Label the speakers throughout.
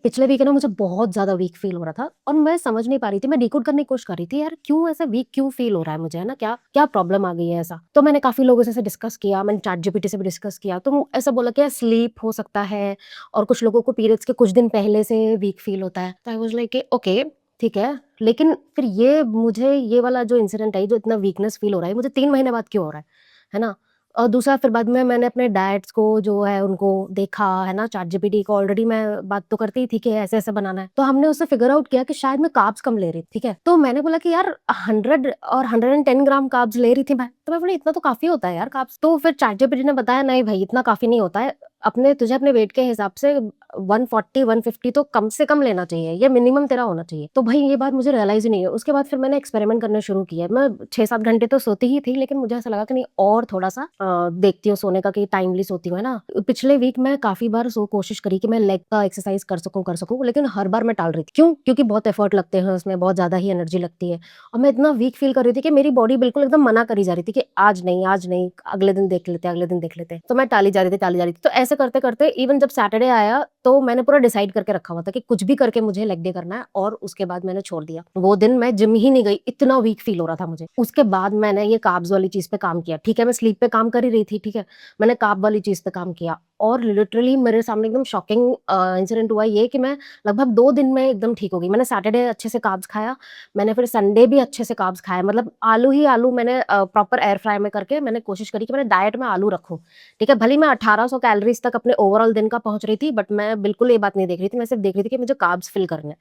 Speaker 1: पिछले वीक है ना मुझे बहुत ज़्यादा वीक फ़ील हो रहा था और मैं समझ नहीं पा रही थी, मैं डिकोड करने की कोशिश कर रही थी यार क्यों ऐसा वीक क्यों फ़ील हो रहा है मुझे, है ना? क्या क्या प्रॉब्लम आ गई है ऐसा? तो मैंने काफ़ी लोगों से ऐसे डिस्कस किया, मैंने चैटजीपीटी से भी डिस्कस किया, तो ऐसा बोला कि यार स्लीप हो सकता है और कुछ लोगों को पीरियड्स के कुछ दिन पहले से वीक फ़ील होता है। तो आई वाज़ लाइक ओके, ठीक है, लेकिन फिर ये मुझे ये वाला जो इंसिडेंट है, जो इतना वीकनेस फ़ील हो रहा है, मुझे 3 महीने बाद क्यों हो रहा है ना? और दूसरा फिर बाद में मैंने अपने डैड्स को जो है उनको देखा, है ना? चैटजीपीटी को ऑलरेडी मैं बात तो करती ही थी कि ऐसे-ऐसे बनाना है। तो हमने उससे फिगर आउट किया कि शायद मैं कार्ब्स कम ले रही थी, ठीक है? तो मैंने बोला कि यार 100 और 110 ग्राम कार्ब्स ले रही थी मैं। तो मैं बोली इतना तो काफ़ी होता है यार कार्ब्स। तो फिर चैटजीपीटी ने बताया नहीं भई इतना काफ़ी नहीं होता है। तुझे अपने वेट के हिसाब से 140-150 तो कम से कम लेना चाहिए, ये मिनिमम तेरा होना चाहिए। तो भाई ये बात मुझे रियलाइज़ ही नहीं है। उसके बाद फिर मैंने एक्सपेरिमेंट करने शुरू किए। मैं 6-7 घंटे तो सोती ही थी, लेकिन मुझे ऐसा लगा कि नहीं और थोड़ा-सा देखती हूँ सोने का कि टाइमली सोती हूँ, है ना? पिछले वीक मैं काफ़ी बार कोशिश करी कि मैं लेग का एक्सरसाइज़ कर सकूँ, लेकिन हर बार मैं टाल रही थी। क्यों? क्योंकि बहुत एफर्ट लगते हैं उसमें, बहुत ज़्यादा ही एनर्जी लगती है और मैं इतना वीक फ़ील कर रही थी कि मेरी बॉडी बिल्कुल एकदम मना करी जा रही थी कि आज नहीं, अगले दिन देख लेते हैं, अगले दिन देख लेते हैं। तो मैं टाली जा रही थी, टाली जा रही थी। तो ऐसे करते-करते इवन जब सैटरडे आया, तो मैंने पूरा डिसाइड करके रखा हुआ था कि कुछ भी करके मुझे लेग डे करना है और उसके बाद मैंने छोड़ दिया। वो दिन मैं जिम ही नहीं गई, इतना वीक फ़ील हो रहा था मुझे। उसके बाद मैंने ये कार्ब्स वाली चीज़ पे काम किया। ठीक है, मैं स्लीप पे काम कर ही रही थी, ठीक है? मैंने कार्ब वाली चीज़ पे काम किया और लिटरली मेरे सामने एकदम शॉकिंग इंसिडेंट हुआ ये कि मैं लगभग 2 दिन में एकदम ठीक हो गई। मैंने सैटरडे अच्छे से कार्ब्स खाया, मैंने फिर संडे भी अच्छे से कार्ब्स खाया, मतलब आलू ही आलू मैंने प्रॉपर एयर फ्राई में करके मैंने कोशिश करी कि मैंने डाइट में आलू रखूँ, ठीक है? भले ही मैं 1800 कैलोरीज़ तक अपने ओवरऑल दिन का पहुँच रही थी, बट मैं बिल्कुल ये बात नहीं देख रही थी, मैं सिर्फ़ देख रही थी कि मुझे कार्ब्स फ़िल करने हैं।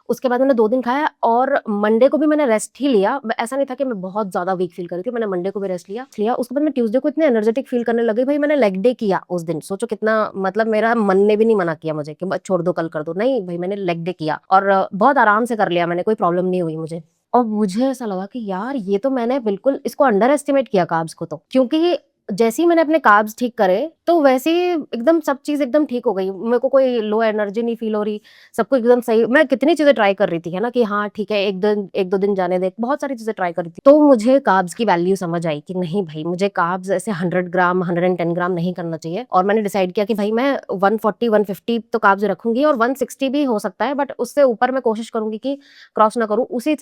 Speaker 1: उसके बाद मैंने 2 दिन खाया और मंडे को भी मैंने रेस्ट ही लिया। ऐसा नहीं था कि मैं बहुत ज़्यादा वीक फ़ील कर रही थी, मैंने मंडे को भी रेस्ट लिया। उसके बाद मैं ट्यूसडे को इतने एनर्जेटिक फ़ील करने लगी, भई मैंने लेग डे किया उस दिन। सोचो कितना, मतलब मेरा मन ने भी नहीं मना किया मुझे कि बस छोड़ दो, कल कर दो। नहीं भई, मैंने लेग डे किया और बहुत आराम से कर लिया मैंने, कोई प्रॉब्लम नहीं हुई मुझे। और मुझे ऐसा लगा कि यार ये तो मैंने बिल्कुल इसको अंडर एस्टिमेट किया कार्ब्स को तो। क्योंकि जैसे ही मैंने अपने कार्ब्स ठीक करे, तो वैसे ही एकदम सब चीज़ एकदम ठीक हो गई। मेरे को कोई लो एनर्जी नहीं फ़ील हो रही, सब कुछ एकदम सही। मैं कितनी चीज़ें ट्राई कर रही थी, है ना? कि हाँ, ठीक है, 1-2 दिन जाने दे, बहुत सारी चीज़ें ट्राई करी थी। तो मुझे कार्ब्स की वैल्यू समझ आई कि नहीं भई, मुझे कार्ब्स ऐसे 100 ग्राम, 110 ग्राम नहीं करना चाहिए और मैंने डिसाइड किया कि भई मैं 140-150 तो कार्ब्स रखूँगी और 160 भी हो सकता है, बट उससे ऊपर मैं कोशिश करूँगी कि क्रॉस ना करूँ। उसी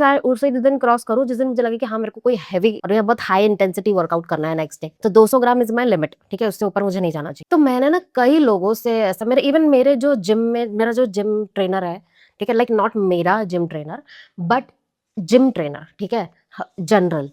Speaker 1: दिन क्रॉस करूँ जिस दिन मुझे लगे कि हाँ, मेरे को कोई हेवी और या बहुत हाई इंटेंसिटी वर्कआउट करना है नेक्स्ट डे। तो 200 ग्राम इज़ माय लिमिट, ठीक है? उससे ऊपर मुझे नहीं जाना चाहिए। तो मैंने ना कई लोगों से ऐसा, मेरे जो जिम में मेरा जो जिम ट्रेनर है, ठीक है? लाइक नॉट मेरा gym trainer, but gym trainer, ठीक है? जनरल।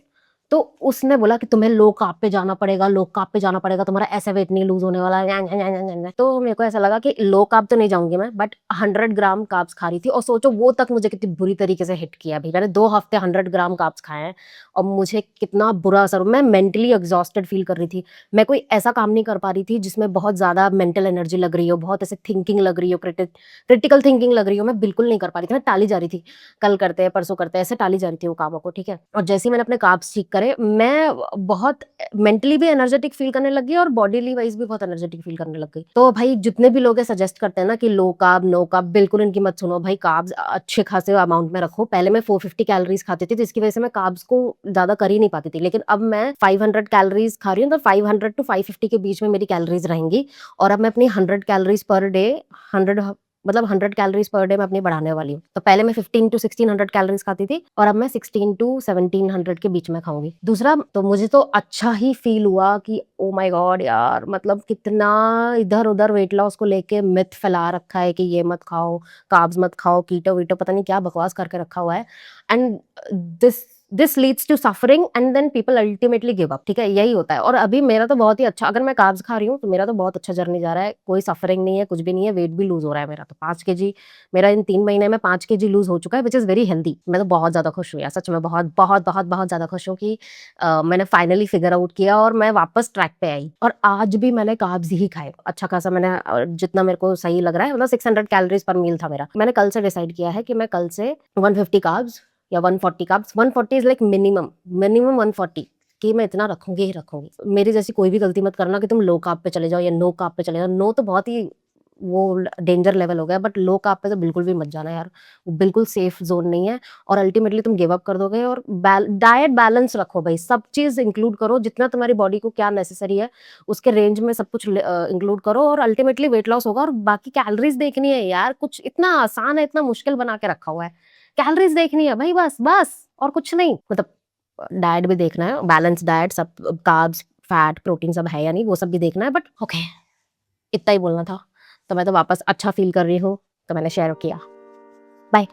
Speaker 1: तो उसने बोला कि तुम्हें लो कार्ब पे जाना पड़ेगा, लो कार्ब पे जाना पड़ेगा, तुम्हारा ऐसा वेट नहीं लूज़ होने वाला है। तो मेरे को ऐसा लगा कि लो कार्ब तो नहीं जाऊँगी मैं, बट 100 ग्राम कार्ब्स खा रही थी और सोचो वो तक मुझे कितनी बुरी तरीके से हिट किया भई। मैंने 2 हफ्ते 100 ग्राम कार्ब्स खाए हैं और मुझे कितना बुरा असर, मैं मेंटली एग्ज़ॉस्टेड फ़ील कर रही थी। मैं कोई ऐसा काम नहीं कर पा रही थी जिसमें बहुत ज़्यादा मेंटल एनर्जी लग रही हो, बहुत ऐसे थिंकिंग लग रही हो, क्रिटिकल थिंकिंग लग रही हो, मैं बिल्कुल नहीं कर पा रही थी। मैं टाली जा रही थी, कल करते हैं, परसों करते हैं, ऐसे टाली जा रही थी वो कामों को, ठीक है? और जैसे ही मैंने अपने कार्ब्स ठीक करे, मैं बहुत मेंटली भी एनर्जेटिक फ़ील करने लग गई और बॉडीली वाइज़ भी बहुत एनर्जेटिक फ़ील करने लग गई। तो भाई जितने भी लोग ये सजेस्ट करते हैं ना कि लो कार्ब, नो कार्ब, बिल्कुल इनकी मत सुनो भाई। कार्ब्स अच्छे खासे अमाउंट में रखो। पहले मैं 450 कैलोरीज़ खाती थी, तो इसकी वजह से मैं कार्ब्स को ज़्यादा कर ही नहीं पाती थी। लेकिन अब मैं 500 कैलोरीज़ खा रही हूँ, तो 500 टू 550 के बीच में मेरी कैलोरीज़ रहेंगी और अब मैं अपनी 100 कैलोरीज़ पर डे, 100 मतलब 100 कैलोरीज़ पर डे मैं अपनी बढ़ाने वाली हूँ। तो पहले मैं 15 टू 1600 कैलोरीज़ खाती थी और अब मैं 16 टू 1700 के बीच में खाऊँगी। दूसरा, तो मुझे तो अच्छा ही फ़ील हुआ कि ओह माय गॉड यार, मतलब कितना इधर-उधर वेट लॉस को लेके मिथ फैला रखा है कि ये मत खाओ, कार्ब्स मत खाओ, कीटो-वीटो पता नहीं क्या बकवास करके रखा हुआ है। And this this leads to suffering and then people ultimately give up, ठीक है? यही होता है और अभी मेरा तो बहुत ही अच्छा, अगर मैं कार्ब्स खा रही हूँ, तो मेरा तो बहुत अच्छा जर्नी जा रहा है, कोई सफरिंग नहीं है, कुछ भी नहीं है, वेट भी लूज़ हो रहा है मेरा तो 5 केजी, मेरा इन 3 महीने में 5 केजी लूज़ हो चुका है, व्हिच इज़ वेरी हेल्दी। मैं तो बहुत ज़्यादा खुश हुई यार, सच में बहुत ज़्यादा खुश हूँ कि मैंने फाइनली फिगर आउट किया और मैं वापस ट्रैक पे आई और आज भी मैंने कार्ब्स ही खाए। अच्छा खासा मैंने जितना मेरे को सही लग रहा है, मतलब 600 कैलोरीज़ पर मील था मेरा। मैंने कल से डिसाइड किया है कि मैं कल से 150 कार्ब्स या 140 कार्ब्स, 140 इज़ लाइक मिनिमम 140 कि मैं इतना रखूँगी ही रखूँगी। मेरी जैसी कोई भी गलती मत करना कि तुम लो कार्ब पे चले जाओ या नो कार्ब पे चले जाओ। नो तो बहुत ही वो डेंजर लेवल हो गया, बट लो कार्ब पे तो बिल्कुल भी मत जाना यार, वो बिल्कुल सेफ ज़ोन नहीं है और अल्टीमेटली तुम गिव अप कर दोगे। और डाइट बैलेंस रखो भाई, सब चीज़ इंक्लूड करो, जितना तुम्हारी बॉडी को क्या नेसेसरी है, उसके रेंज में सब कुछ इंक्लूड करो और अल्टीमेटली वेट लॉस होगा। और बाकी कैलोरीज़ देखनी है यार, कुछ इतना आसान है, इतना मुश्किल बना के रखा हुआ है। कैलोरीज़ देखनी है भाई, बस और कुछ नहीं। मतलब डाइट भी देखना है, बैलेंस डाइट, सब कार्ब्स, फैट, प्रोटीन सब है या नहीं, वो सब भी देखना है। बट ओके, इतना ही बोलना था। तो मैं तो वापस अच्छा फ़ील कर रही हूँ, तो मैंने शेयर किया। बाय।